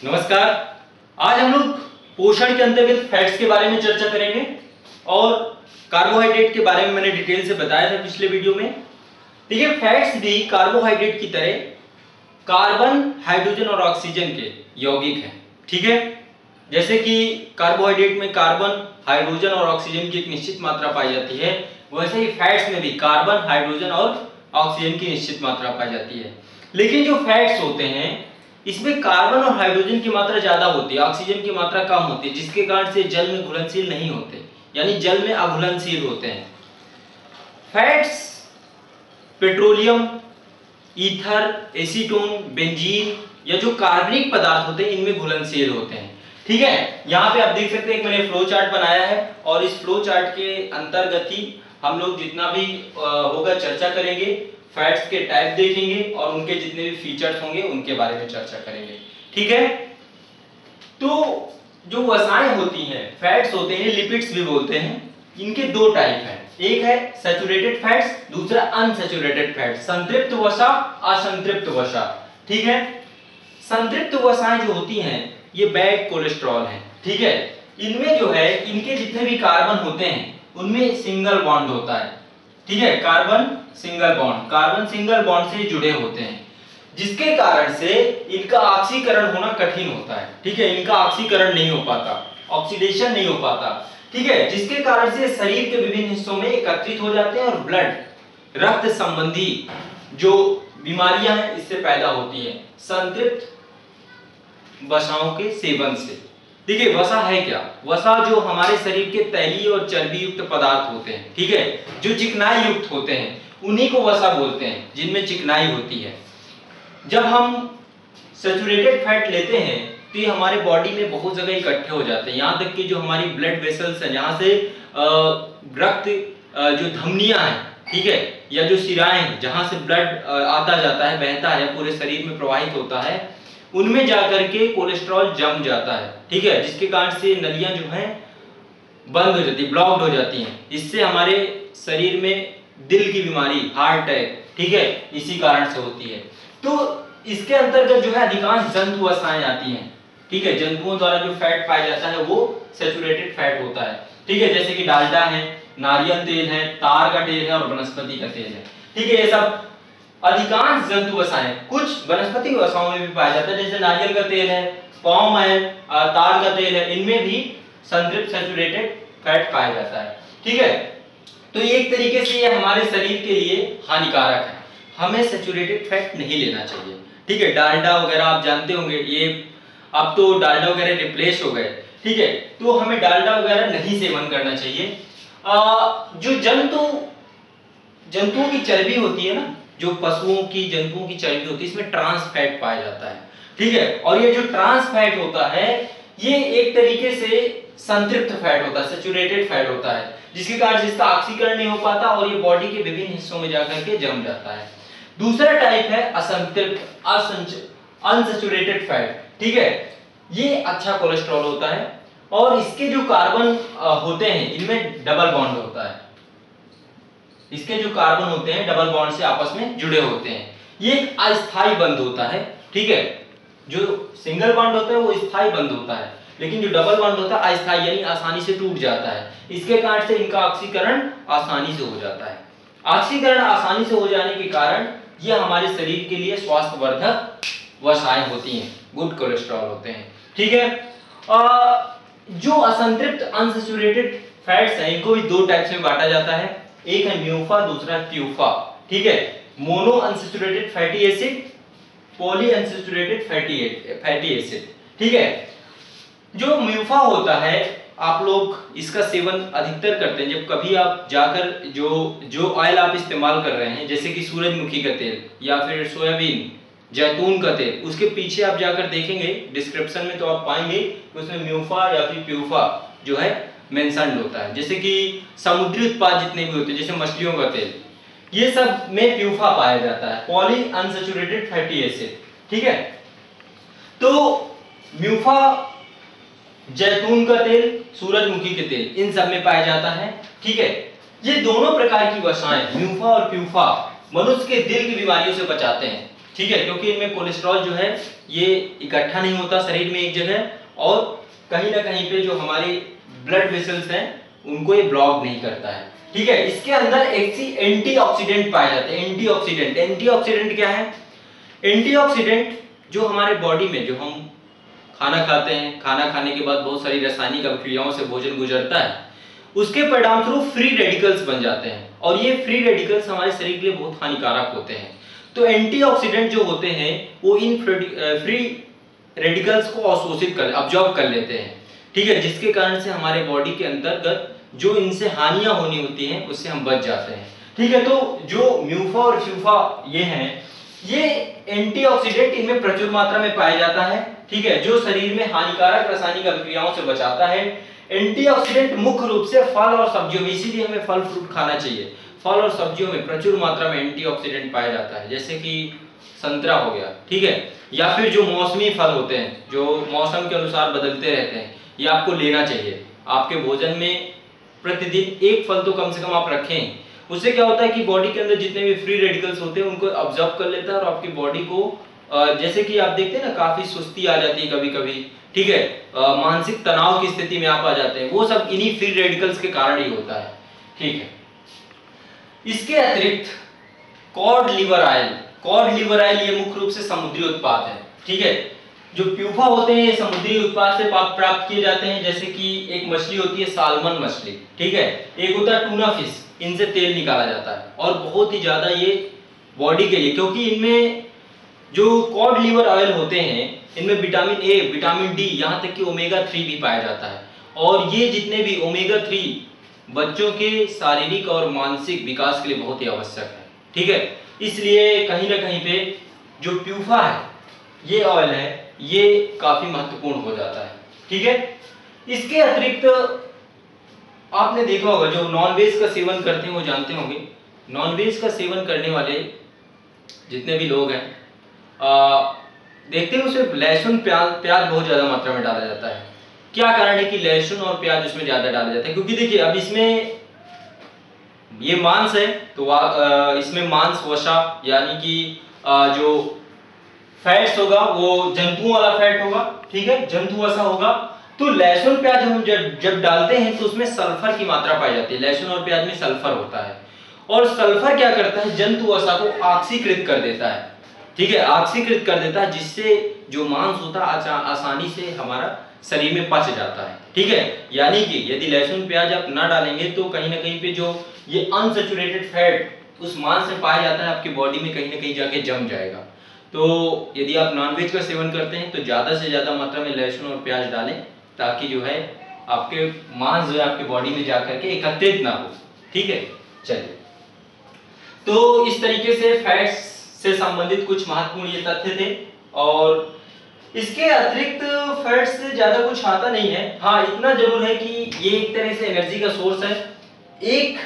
नमस्कार। आज हम लोग पोषण के अंतर्गत फैट्स के बारे में चर्चा करेंगे और कार्बोहाइड्रेट के बारे में मैंने डिटेल से बताया था पिछले वीडियो में। देखिए, फैट्स भी कार्बोहाइड्रेट की तरह कार्बन, हाइड्रोजन और ऑक्सीजन के यौगिक हैं। ठीक है, जैसे कि कार्बोहाइड्रेट में कार्बन, हाइड्रोजन और ऑक्सीजन की एक निश्चित मात्रा पाई जाती है, वैसे ही फैट्स में भी कार्बन, हाइड्रोजन और ऑक्सीजन की निश्चित मात्रा पाई जाती है। लेकिन जो फैट्स होते हैं इसमें कार्बन और हाइड्रोजन की मात्रा ज्यादा होती है, ऑक्सीजन की मात्रा कम होती है, जिसके कारण से जल में घुलनशील नहीं होते, यानी जल में अघुलनशील होते हैं। Fats petroleum, ether, acetone, benzene या जो कार्बनिक पदार्थ होते हैं इनमें घुलनशील होते हैं। ठीक है, यहाँ पे आप देख सकते हैं कि मैंने फ्लो चार्ट बनाया है और इस फ्लो चार्ट के अंतर्गत ही हम लोग जितना भी होगा चर्चा करेंगे। फैट्स के टाइप देखेंगे और उनके जितने भी फीचर्स होंगे उनके बारे में चर्चा करेंगे। ठीक है, तो जो वसाएं होती हैं, फैट्स होते हैं, लिपिड्स भी बोलते हैं, इनके दो टाइप हैं। एक है सैचुरेटेड फैट्स, दूसरा अनसैचुरेटेड फैट्स, संतृप्त वसा, असंतृप्त वसा। ठीक है, संतृप्त वसाएं जो होती हैं ये बैड कोलेस्ट्रॉल हैं। ठीक है, इनमें जो है इनके जितने भी कार्बन होते हैं उनमें सिंगल बॉन्ड होता है। ठीक है, कार्बन सिंगल बॉन्ड से जुड़े होते हैं, जिसके कारण से इनका ऑक्सीकरण होना कठिन होता है। ठीक है, इनका ऑक्सीकरण नहीं हो पाता, ऑक्सीडेशन नहीं हो पाता। ठीक है, जिसके कारण से शरीर के विभिन्न हिस्सों में एकत्रित हो जाते हैं और ब्लड, रक्त संबंधी जो बीमारियां हैं इससे पैदा होती हैं संतृप्त वसाओं के सेवन से। देखिए, वसा है क्या? वसा जो हमारे शरीर के तैलीय और चर्बी युक्त पदार्थ होते हैं, ठीक है, जो चिकनाई युक्त होते हैं, उन्हीं को वसा बोलते हैं, जिनमें चिकनाई होती है। जब हम सैचुरेटेड फैट लेते हैं तो ये हमारे बॉडी में बहुत जगह इकट्ठे हो जाते हैं, यहाँ तक कि जो हमारी ब्लड वेसल्स हैं, जहाँ से रक्त जो धमनियां हैं, ठीक है, या जो शिराएं हैं, जहाँ से ब्लड आता जाता है, बहता है, पूरे शरीर में प्रवाहित होता है, उनमें जाकर के कोलेस्ट्रॉल जम जाता है। ठीक है, जिसके कारण से नलियां जो हैं बंद हो जाती है, ब्लॉक्ड हो जाती हैं। इससे हमारे शरीर में दिल की बीमारी, हार्ट अटैक, ठीक है, इसी कारण से होती है। तो इसके अंतर्गत जो है अधिकांश जंतु वसाएं आती हैं। ठीक है, जंतुओं द्वारा जो फैट पाया जाता है वो सैचुरेटेड फैट होता है। ठीक है, जैसे कि डालडा है, नारियल तेल है, तार का तेल है और वनस्पति का तेल है। ठीक है, ये सब अधिकांश जंतु वसाएं, कुछ वनस्पति वसाओं में भी पाया जाता है, जैसे नारियल का तेल है, पाम है, तार का तेल है, इनमें भी संतृप्त सैचुरेटेड फैट पाया जाता है। ठीक है, तो एक तरीके से ये हमारे शरीर के लिए हानिकारक है, हमें सैचुरेटेड फैट नहीं लेना चाहिए। ठीक है, डालडा वगैरह आप जानते होंगे, ये अब तो डालडा वगैरह रिप्लेस हो गए। ठीक है, तो हमें डालडा वगैरह नहीं सेवन करना चाहिए। जो जंतुओं की चर्बी होती है ना, जो पशुओं की, जंतुओं की चर्बी होती है, इसमें ट्रांस फैट पाया जाता है। ठीक है, और ये जो ट्रांस फैट होता है ये एक तरीके से संतृप्त फैट होता है, सैचुरेटेड फैट होता है, जिसके कारण इसका ऑक्सीकरण नहीं हो पाता और ये बॉडी के विभिन्न हिस्सों में जाकर के जम जाता है। दूसरा टाइप है असंतृप्त, अनसैचुरेटेड फैट। ठीक है, ये अच्छा कोलेस्ट्रॉल होता है और इसके जो कार्बन होते हैं इनमें डबल बॉन्ड होता है, इसके जो कार्बन होते हैं डबल बॉन्ड से आपस में जुड़े होते हैं। ये एक अस्थायी बंध होता है। ठीक है, जो सिंगल बॉन्ड होता है वो स्थायी बंध होता है, लेकिन जो डबल बॉन्ड होता है अस्थायी, यानी आसानी से टूट जाता है। इसके कारण से इनका ऑक्सीकरण आसानी से हो जाता है। ऑक्सीकरण आसानी से हो जाने के कारण ये हमारे शरीर के लिए स्वास्थ्यवर्धक वसाएं होती हैं, गुड कोलेस्ट्रॉल होते हैं। ठीक है, जो असंतृप्त अनसैचुरेटेड फैट्स हैं इनको भी दो टाइप्स में बांटा जाता है, एक है म्यूफा, दूसरा प्यूफा। ठीक है, mono unsaturated fatty acid, poly unsaturated fatty acid. ठीक है, जो म्यूफा होता है आप लोग इसका सेवन अधिकतर करते हैं जब कभी आप जाकर जो ऑयल आप इस्तेमाल कर रहे हैं, जैसे कि सूरजमुखी का तेल या फिर सोयाबीन, जैतून का तेल, उसके पीछे आप जाकर देखेंगे डिस्क्रिप्शन में तो आप पाएंगे कि उसमें म्यूफा या फिर प्यूफा जो है मेंशन्ड होता है। जैसे कि समुद्री उत्पाद जितने भी होते हैं, जैसे मछलियों का तेल, ये सब में प्यूफा पाया जाता है, पॉली अनसैचुरेटेड फैटी एसिड। ठीक है, तो म्यूफा, जैतून का तेल, सूरजमुखी के तेल, इन सब में पाया जाता है। ठीक है, ये दोनों प्रकार की वसाएं म्यूफा और प्यूफा मनुष्य के दिल की बीमारियों से बचाते हैं। ठीक है, क्योंकि इनमें कोलेस्ट्रॉल जो है ये इकट्ठा नहीं होता शरीर में एक जगह, और कहीं ना कहीं पे जो हमारे ब्लड वेसल्स हैं उनको ये ब्लॉक नहीं करता है। ठीक है, इसके अंदर एंटीऑक्सीडेंट पाए जाते हैं। एंटीऑक्सीडेंट क्या है? एंटीऑक्सीडेंट जो हमारे बॉडी में, जो हम खाना खाते हैं, खाना खाने के बाद बहुत सारी रासायनिक अभिक्रियाओं से भोजन गुजरता है, उसके परिणाम स्वरूप फ्री रेडिकल्स बन जाते हैं, और ये फ्री रेडिकल्स हमारे शरीर के लिए बहुत हानिकारक होते हैं। तो एंटीऑक्सीडेंट जो होते हैं वो इन फ्री रेडिकल्स को अवशोषित कर, अब्जॉर्ब कर लेते हैं। ठीक है, जिसके कारण से हमारे बॉडी के अंतर्गत जो इनसे हानियां होनी होती हैं उससे हम बच जाते हैं। ठीक है, तो जो म्यूफा और फ्यूफा ये हैं, ये एंटीऑक्सीडेंट इनमें प्रचुर मात्रा में पाया जाता है। ठीक है, जो शरीर में हानिकारक रासायनिक अभिक्रियाओं से बचाता है। एंटीऑक्सीडेंट मुख्य रूप से फल और सब्जियों में, इसीलिए हमें फल फ्रूट खाना चाहिए, फल और सब्जियों में प्रचुर मात्रा में एंटीऑक्सीडेंट पाया जाता है, जैसे कि संतरा हो गया। ठीक है, या फिर जो मौसमी फल होते हैं जो मौसम के अनुसार बदलते रहते हैं, ये आपको लेना चाहिए। आपके भोजन में प्रतिदिन एक फल तो कम से कम आप रखें। उससे क्या होता है कि बॉडी के अंदर जितने भी फ्री रेडिकल्स होते हैं उनको ऑब्जर्व कर लेता है, और आपकी बॉडी को जैसे कि आप देखते हैं ना, काफी सुस्ती आ जाती है कभी कभी। ठीक है, मानसिक तनाव की स्थिति में आप आ जाते हैं, वो सब इन्हीं फ्री रेडिकल्स के कारण ही होता है। ठीक है, इसके अतिरिक्त कॉड लिवर ऑयल ये मुख्य रूप से समुद्री उत्पाद है। ठीक है, जो प्यूफा होते हैं ये समुद्री उत्पाद से प्राप्त किए जाते हैं, जैसे कि एक मछली होती है साल्मन मछली। ठीक है, एक होता है टूना फिश, इनसे तेल निकाला जाता है, और बहुत ही ज्यादा ये बॉडी के लिए, क्योंकि इनमें जो कॉड लिवर ऑयल होते हैं इनमें विटामिन ए, विटामिन डी, यहाँ तक कि ओमेगा 3 भी पाया जाता है, और ये जितने भी ओमेगा 3 बच्चों के शारीरिक और मानसिक विकास के लिए बहुत ही आवश्यक है। ठीक है, इसलिए कहीं ना कहीं पे जो प्यूफा है ये ऑयल है ये काफी महत्वपूर्ण हो जाता है। ठीक है, इसके अतिरिक्त आपने देखा होगा जो नॉनवेज का सेवन करते हैं वो जानते होंगे, नॉनवेज का सेवन करने वाले जितने भी लोग हैं देखते हैं उसमें लहसुन प्याज बहुत ज्यादा मात्रा में डाला जाता है। क्या कारण है कि लहसुन और प्याज उसमें ज्यादा डाला जाता है? क्योंकि देखिए अब इसमें ये मांस है, तो इसमें मांस वसा यानी कि जो फैट्स होगा वो जंतुओं वाला फैट होगा। ठीक है, जंतु वसा होगा। तो लहसुन प्याज हम जब डालते हैं तो उसमें सल्फर की मात्रा पाई जाती है। लहसुन और प्याज में सल्फर होता है, और सल्फर क्या करता है, जंतु वसा को ऑक्सीकृत कर देता है। ठीक है, ऑक्सीकृत कर देता है, जिससे जो मांस होता है आसानी से हमारा शरीर में पच जाता है। ठीक है, यानी कि यदि लहसुन प्याज आप ना डालेंगे तो कहीं ना कहीं पे जो ये अनसैचुरेटेड फैट उस मांस में पाया जाता है आपकी बॉडी में कहीं ना कहीं जाके जम जाएगा। तो यदि आप नॉनवेज का सेवन करते हैं तो ज्यादा से ज्यादा मात्रा में लहसुन और प्याज डालें, ताकि जो है आपके मांस जो है आपकी बॉडी में जाकर के एकत्रित ना हो। ठीक है, चलिए, तो इस तरीके से फैट्स से संबंधित कुछ महत्वपूर्ण ये तथ्य थे, और इसके अतिरिक्त फैट्स से ज्यादा कुछ आता नहीं है। हाँ, इतना जरूर है कि ये एक तरह से एनर्जी का सोर्स है। 1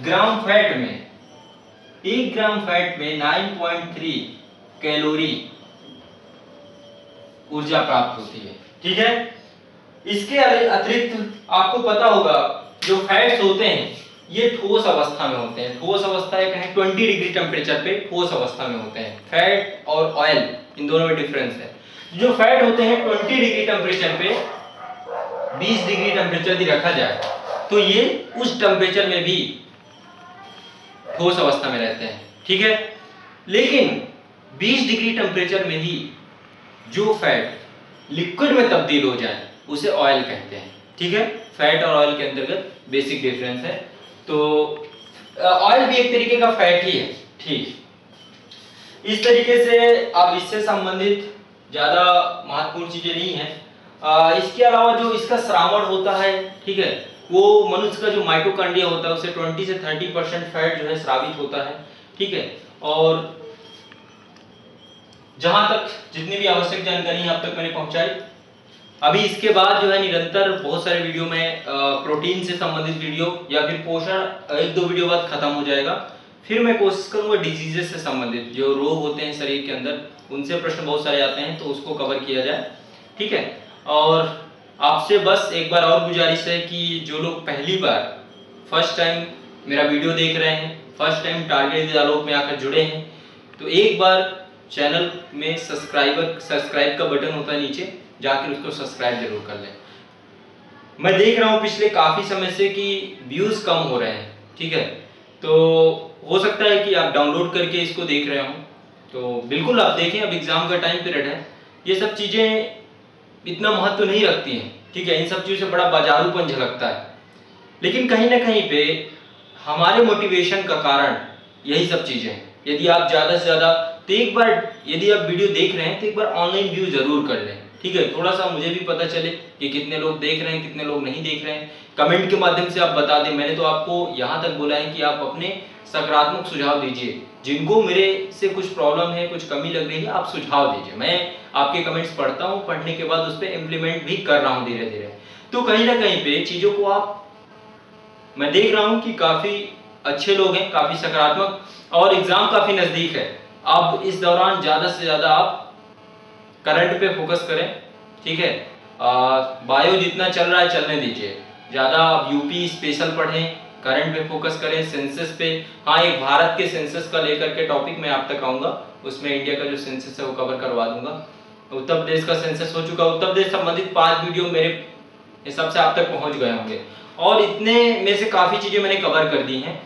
ग्राम फैट में 9.3 कैलोरी ऊर्जा प्राप्त होती है। ठीक है, इसके अतिरिक्त आपको पता होगा जो फैट्स होते हैं ये ठोस अवस्था में होते हैं। ठोस अवस्था है कहें 20 डिग्री टेम्परेचर पे ठोस अवस्था में होते हैं। फैट और ऑयल इन दोनों में डिफरेंस है। जो फैट होते हैं 20 डिग्री टेम्परेचर पे 20 डिग्री टेम्परेचर यदि रखा जाए तो ये उस टेम्परेचर में भी ठोस अवस्था में रहते हैं। ठीक है, लेकिन 20 डिग्री टेम्परेचर में ही जो फैट लिक्विड में तब्दील हो जाए उसे ऑयल कहते हैं। ठीक है, फैट और ऑयल के अंतर्गत बेसिक डिफरेंस है। तो ऑयल भी एक तरीके का फैट ही है। ठीक, इस तरीके से अब इससे संबंधित ज्यादा महत्वपूर्ण चीजें नहीं है। इसके अलावा जो इसका श्रावण होता है, ठीक है, वो मनुष्य का जो माइटोकॉन्ड्रिया होता है उसे 20 से 30% फैट जो है स्रावित होता है। ठीक है, और जहां तक जितनी भी आवश्यक जानकारी आप तक मैंने पहुंचाई, अभी इसके बाद जो है निरंतर बहुत सारे वीडियो में प्रोटीन से संबंधित वीडियो या फिर पोषण 1-2 वीडियो बाद खत्म हो जाएगा। फिर मैं कोशिश करूंगा डिजीजेस से संबंधित जो रोग होते हैं शरीर के अंदर, उनसे प्रश्न बहुत सारे आते हैं तो उसको कवर किया जाए। ठीक है, और आपसे बस एक बार और गुजारिश है कि जो लोग पहली बार फर्स्ट टाइम मेरा वीडियो देख रहे हैं, फर्स्ट टाइम टारगेट विद आलोक में आकर जुड़े हैं, तो एक बार चैनल में सब्सक्राइब का बटन होता है नीचे, जाकर उसको सब्सक्राइब जरूर कर लें। मैं देख रहा हूँ पिछले काफ़ी समय से कि व्यूज़ कम हो रहे हैं, ठीक है, तो हो सकता है कि आप डाउनलोड करके इसको देख रहे हो, तो बिल्कुल आप देखें, अब एग्ज़ाम का टाइम पीरियड है, ये सब चीज़ें इतना महत्व नहीं रखती हैं, ठीक है, इन सब चीज़ों से बड़ा बाजारूपन झलकता है, लेकिन कहीं ना कहीं पे हमारे मोटिवेशन का कारण यही सब चीज़ें हैं। यदि आप ज़्यादा से ज़्यादा, तो एक बार यदि आप वीडियो देख रहे हैं तो एक बार ऑनलाइन व्यू ज़रूर कर लें, ठीक है, थोड़ा सा मुझे भी पता चले कि कितने लोग देख रहे हैं, कितने लोग नहीं देख रहे हैं। कमेंट के माध्यम से आप बता दें। मैंने तो आपको यहाँ तक बोला है कि आप अपने सकारात्मक सुझाव दीजिए, जिनको मेरे से कुछ प्रॉब्लम है, कुछ कमी लग रही है, आप सुझाव दीजिए। मैं आपके कमेंट्स पढ़ता हूँ, पढ़ने के बाद उस पर इम्प्लीमेंट भी कर रहा हूँ धीरे धीरे। तो कहीं ना कहीं पे चीज़ों को मैं देख रहा हूँ कि काफ़ी अच्छे लोग हैं, काफ़ी सकारात्मक, और एग्ज़ाम काफ़ी नज़दीक है। अब इस दौरान ज़्यादा से ज़्यादा आप करंट पे फोकस करें, ठीक है, बायो जितना चल रहा है चलने दीजिए, ज़्यादा आप यूपी स्पेशल पढ़ें, करंट पे फोकस करें, सेंसस पे। हाँ, एक भारत के सेंसस का लेकर के टॉपिक मैं आप तक आऊँगा, उसमें इंडिया का जो सेंसस है वो कवर करवा दूंगा। उत्तर प्रदेश का सेंसस हो चुका, उत्तर प्रदेश संबंधित 5 वीडियो मेरे हिसाब से आप तक पहुँच गए होंगे, और इतने में से काफ़ी चीज़ें मैंने कवर कर दी हैं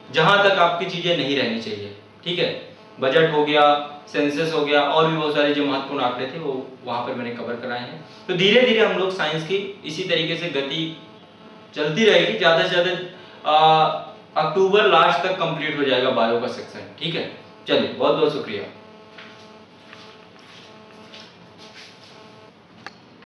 जहाँ तक आपकी चीज़ें नहीं रहनी चाहिए, ठीक है। बजट हो गया, सेंसस हो गया, और भी बहुत सारे जो महत्वपूर्ण आंकड़े थे वो वहाँ पर मैंने कवर कराए हैं। तो धीरे धीरे हम लोग साइंस की इसी तरीके से गति चलती रहेगी, ज़्यादा से ज़्यादा अक्टूबर लास्ट तक कंप्लीट हो जाएगा बायो का सेक्शन, ठीक है। चलिए, बहुत बहुत शुक्रिया।